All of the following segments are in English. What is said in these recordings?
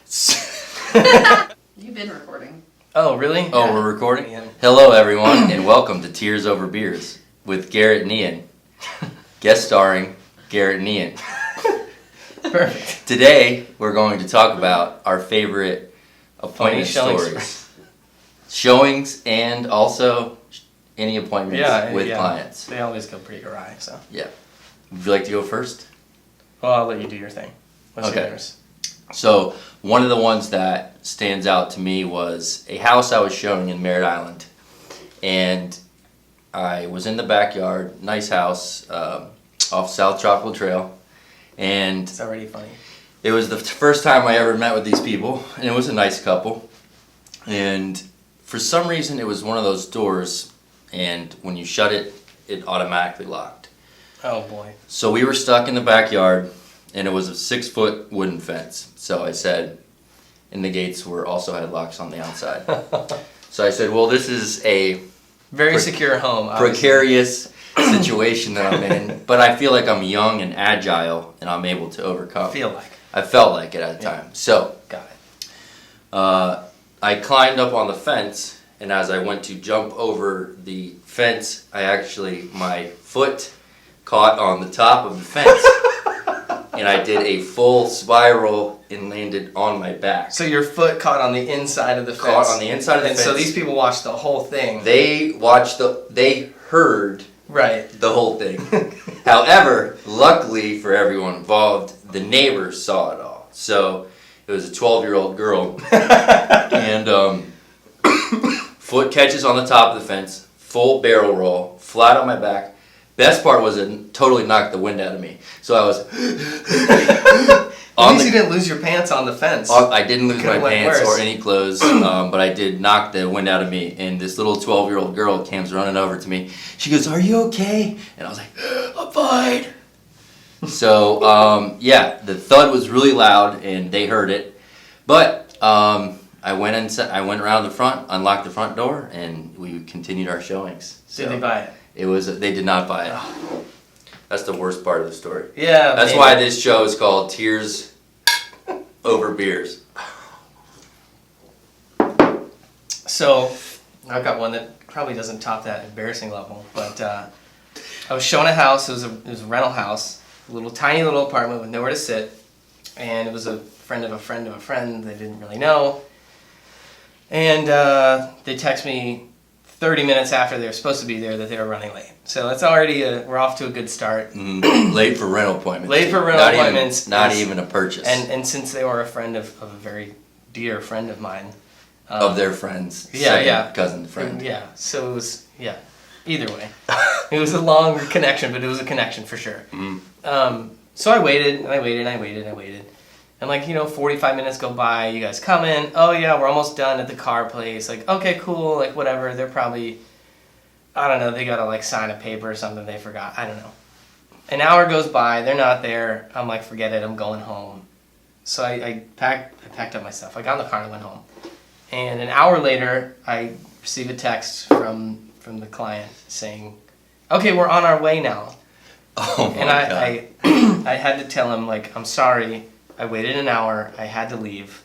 You've been recording. Oh, really? Oh, Yeah. we're recording? Yeah. Hello, everyone, and welcome to Tears Over Beers with Garrett and Ian. Guest starring Garrett and Ian. Perfect. Today, we're going to talk about our favorite appointment showings. stories. Showings and also any appointments with clients. They always go pretty awry, so. Yeah. Would you like to go first? Well, I'll let you do your thing. What's Okay. yours? So, one of the ones that stands out to me was a house I was showing in Merritt Island. And I was in the backyard, nice house, off South Tropical Trail. And It's already funny. it was the first time I ever met with these people, and it was a nice couple. And for some reason, it was one of those doors, and when you shut it, it automatically locked. Oh, boy. So we were stuck in the backyard, and it was a 6-foot wooden fence. So I said, and the gates also had locks on the outside. So I said, well, this is a Very secure home. Obviously. precarious situation that I'm in, but I feel like I'm young and agile, and I'm able to overcome. I felt like it at the time. So Got it. I climbed up on the fence, and as I went to jump over the fence, my foot caught on the top of the fence. And I did a full spiral and landed on my back. So your foot caught on the inside of the fence. Caught on the inside of the and fence. so these people watched the whole thing. They heard Right. the whole thing. However, luckily for everyone involved, the neighbors saw it all. So it was a 12-year-old girl, and foot catches on the top of the fence, full barrel roll, flat on my back. Best part was it totally knocked the wind out of me. So I was At least you didn't lose your pants on the fence. I didn't lose my Could've went pants worse. or any clothes, but I did knock the wind out of me. And this little 12-year-old girl comes running over to me. She goes, "Are you okay?" And I was like, "I'm fine." So the thud was really loud, and they heard it. But I went inside. I went around the front, unlocked the front door, and we continued our showings. So Did they buy it? They did not buy it. That's the worst part of the story. Yeah. That's maybe. why this show is called Tears Over Beers. So, I've got one that probably doesn't top that embarrassing level, but I was showing a house. It was a rental house, a tiny little apartment with nowhere to sit, and it was a friend of a friend of a friend they didn't really know, and they text me 30 minutes after they were supposed to be there that they were running late. So that's already we're off to a good start. Late for rental appointments. Late for rental appointments. Not even a purchase. And since they were a friend of a very dear friend of mine. Of their friends. Yeah. Cousin friend. Yeah, so it was, either way. It was a long connection, but it was a connection for sure. So I waited, and I waited, and I waited, and I waited. And 45 minutes go by, you guys come in, oh yeah, we're almost done at the car place. Like, okay, cool, like whatever, they're probably, I don't know, they gotta sign a paper or something they forgot, I don't know. An hour goes by, they're not there, I'm like, forget it, I'm going home. So I packed up my stuff, I got in the car and I went home. And an hour later, I receive a text from the client saying, okay, we're on our way now. Oh my And God. I had to tell him, I'm sorry, I waited an hour, I had to leave.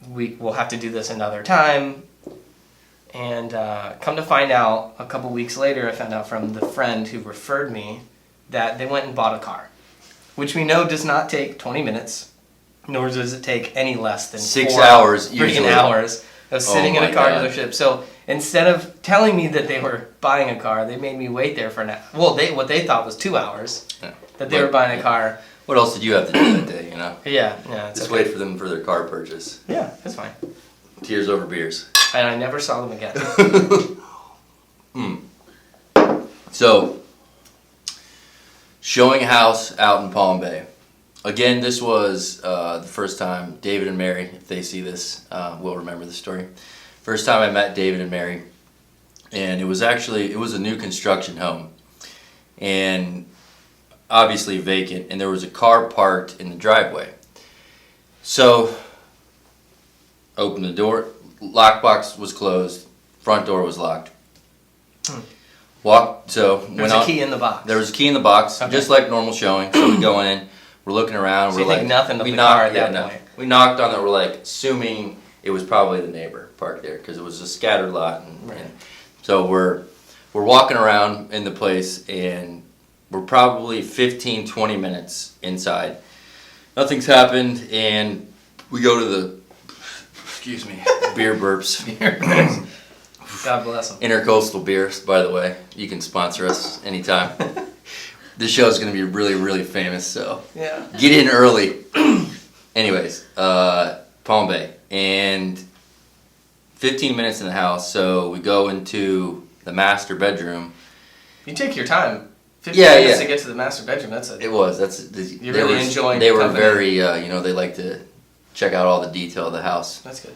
We'll have to do this another time. And come to find out, a couple weeks later, I found out from the friend who referred me that they went and bought a car. Which we know does not take 20 minutes, nor does it take any less than 6 4 hours freaking usually. hours of sitting in my a car God. dealership. So instead of telling me that they were buying a car, they made me wait there for an hour. Well, what they thought was 2 hours Yeah. that they were buying a car. What else did you have to do that day, Yeah, it's Just okay. wait for them for their car purchase. Yeah, that's fine. Tears Over Beers. And I never saw them again. So, showing a house out in Palm Bay. Again, this was the first time David and Mary, if they see this, will remember the story. First time I met David and Mary, and it was a new construction home, and obviously vacant, and there was a car parked in the driveway. So, opened the door, lockbox was closed, front door was locked. There's a key in the box. There was a key in the box, Okay. just like normal showing. So we go in, we're looking around. So we're you like think nothing of we the knocked, car at that no. point. We knocked on it. We're like assuming it was probably the neighbor parked there because it was a scattered lot, and so we're walking around in the place, and we're probably 15, 20 minutes inside. Nothing's happened, and we go to the beer burps. God bless them. Intercoastal beers, by the way. You can sponsor us anytime. This show is going to be really, really famous, so Yeah. get in early. Anyways, Palm Bay, and 15 minutes in the house, so we go into the master bedroom. You take your time. 15 Yeah, minutes yeah. to get to the master bedroom. That's it. It was. You're really enjoying They the were company. very, they like to check out all the detail of the house. That's good.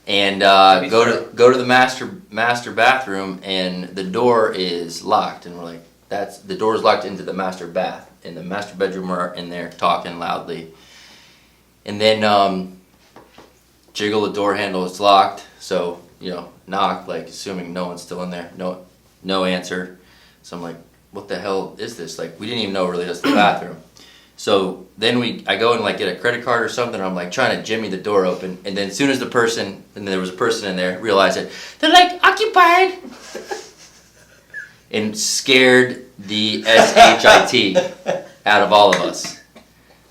And be go fair. to the master bathroom, and the door is locked, and we're like, the door is locked into the master bath, and the master bedroom are in there talking loudly, and then jiggle the door handle, it's locked, so knock, like assuming no one's still in there, no answer, so I'm like, what the hell is this? Like, we didn't even know really that's the bathroom. So then I go and like get a credit card or something. I'm like trying to jimmy the door open, and then as soon as there was a person in there, realized it. They're like occupied, and scared the shit out of all of us.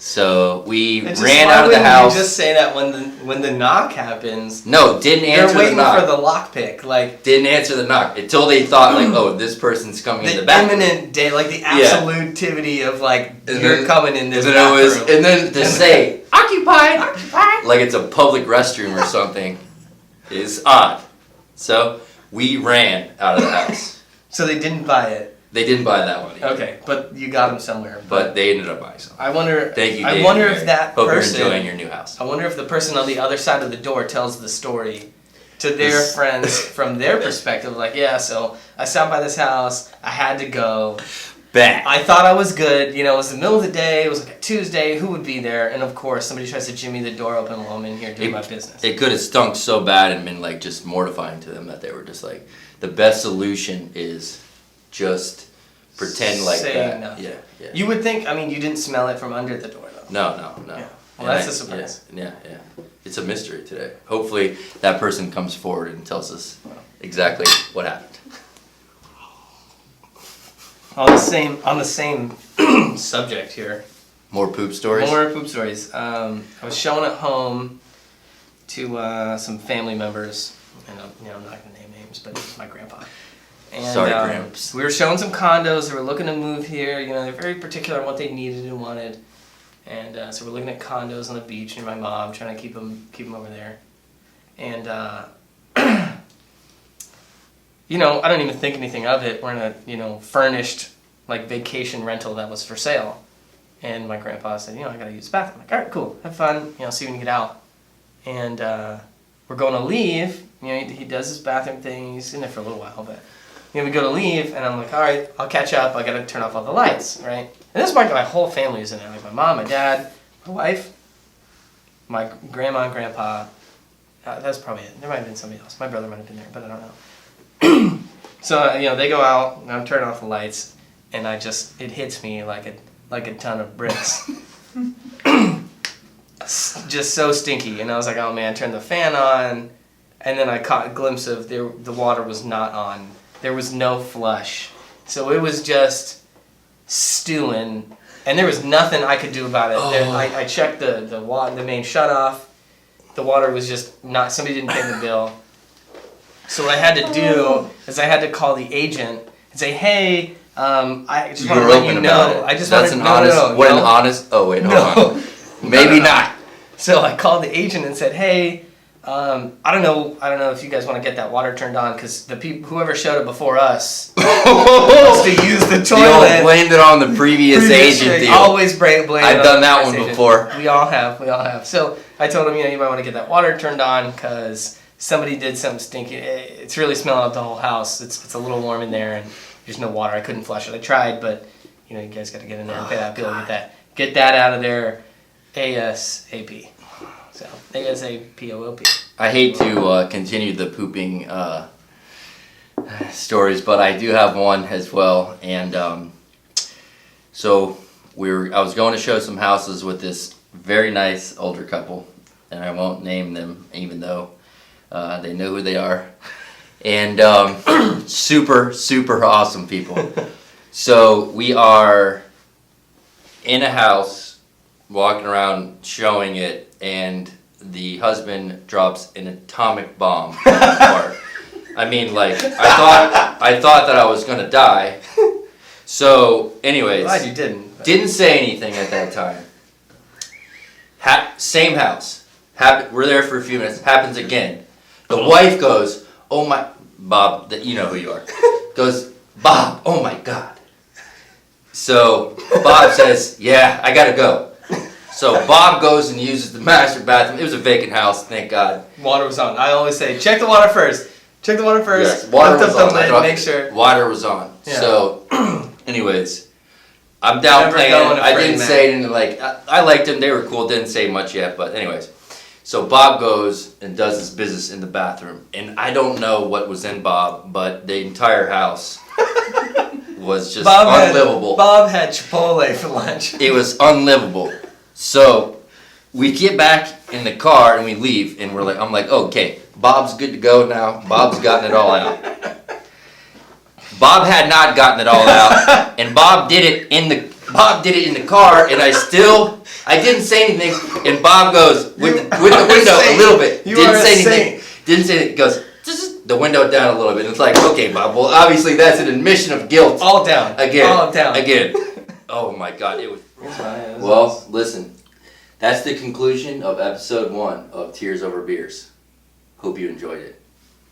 So we ran out of the house. You just say that when the knock happens. No, didn't answer You're the waiting knock. for the lockpick, like Didn't answer the knock until they thought like, oh, this person's coming in the the bathroom. imminent day, like the absolutivity of like And you're then- coming in this And then bathroom. and then to say occupied, like it's a public restroom or something, is odd. So we ran out of the house. So they didn't buy it. They didn't buy that one either. Okay, but you got them somewhere. But they ended up buying some. I wonder. Thank you, I Dave wonder and if Mary. that Hope person. you're enjoying your new house. I wonder if the person on the other side of the door tells the story to their friends from their perspective. Like, yeah, so I stopped by this house. I had to go. Bang. I thought I was good. It was the middle of the day. It was like a Tuesday. Who would be there? And of course, somebody tries to jimmy the door open while I'm in here doing my business. It could have stunk so bad and been like just mortifying to them that they were just like, the best solution is just pretend like Say that. nothing. Yeah. You would think. I mean, you didn't smell it from under the door, though. No. Yeah. Well, And that's a surprise. Yeah. It's a mystery today. Hopefully that person comes forward and tells us exactly what happened. On the same subject here. More poop stories? More poop stories. I was showing at home to some family members, and I'm not gonna name names, but it's my grandpa. And, Sorry, Gramps. We were showing some condos. They were looking to move here. They're very particular on what they needed and wanted, and so we're looking at condos on the beach near my mom, trying to keep them over there. And I don't even think anything of it. We're in a furnished like vacation rental that was for sale. And my grandpa said, I gotta use the bathroom. I'm like, all right, cool, have fun, see when you get out. And we're going to leave. He does his bathroom thing. He's in there for a little while, but we go to leave, and I'm like, all right, I'll catch up. I gotta turn off all the lights, right? And this is my whole family is in there, like my mom, my dad, my wife, my grandma and grandpa. That's probably it. There might have been somebody else. My brother might have been there, but I don't know. So they go out, and I'm turning off the lights, and it hits me like a ton of bricks. Just so stinky, and I was like, oh man, turn the fan on, and then I caught a glimpse of the water was not on. There was no flush, so it was just stewing, and there was nothing I could do about it. I checked the main shut off. The water was just not. Somebody didn't pay the bill. So what I had to do is I had to call the agent and say, hey, I just want to let you know. I just want to Oh wait, hold on. Maybe not. So I called the agent and said, hey, I don't know if you guys want to get that water turned on because whoever showed it before us wants to use the toilet. Blamed it on the previous agent deal. Always blame it I've on done the that previous one agent. before. We all have. So I told him, you might want to get that water turned on because somebody did something stinky. It's really smelling up the whole house. It's a little warm in there and there's no water. I couldn't flush it. I tried, but you guys got to get in there and pay that bill. Get that out of there ASAP. So ASAPOOP. I hate to continue the pooping stories, but I do have one as well. And so I was going to show some houses with this very nice older couple, and I won't name them, even though they know who they are. And super, super awesome people. So we are in a house, walking around showing it, and the husband drops an atomic bomb on the car. I mean, like, I thought that I was gonna die. So, anyways, Glad you didn't. didn't say anything at that time. Same house. We're there for a few minutes. Happens again. The wife goes, "Oh my, Bob, you know who you are." Goes, "Bob, oh my God." So Bob says, "Yeah, I gotta go." So Bob goes and uses the master bathroom. It was a vacant house, thank God. Water was on. I always say, check the water first. Check the water first. Yes, water Lift was up the on. lid, make sure. Water was on. Yeah. So, anyways, I'm down Never playing. going to I Freddie didn't Mac. say anything. Like I liked them. They were cool. Didn't say much yet, but anyways. So Bob goes and does his business in the bathroom, and I don't know what was in Bob, but the entire house was just unlivable. Bob had Chipotle for lunch. It was unlivable. So we get back in the car and we leave, and I'm like, okay, Bob's good to go now. Bob's gotten it all out. Bob had not gotten it all out, and Bob did it in the car, and I didn't say anything, and Bob goes with the window a little bit. Didn't say anything. Didn't say anything. Goes the window down a little bit. It's like, okay, Bob. Well, obviously that's an admission of guilt. All down. Again. All down. Again. Oh my God! It was. Well, listen. That's the conclusion of episode 1 of Tears Over Beers. Hope you enjoyed it.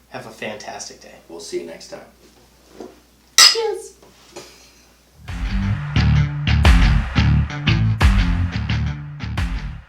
Have a fantastic day. We'll see you next time. Cheers.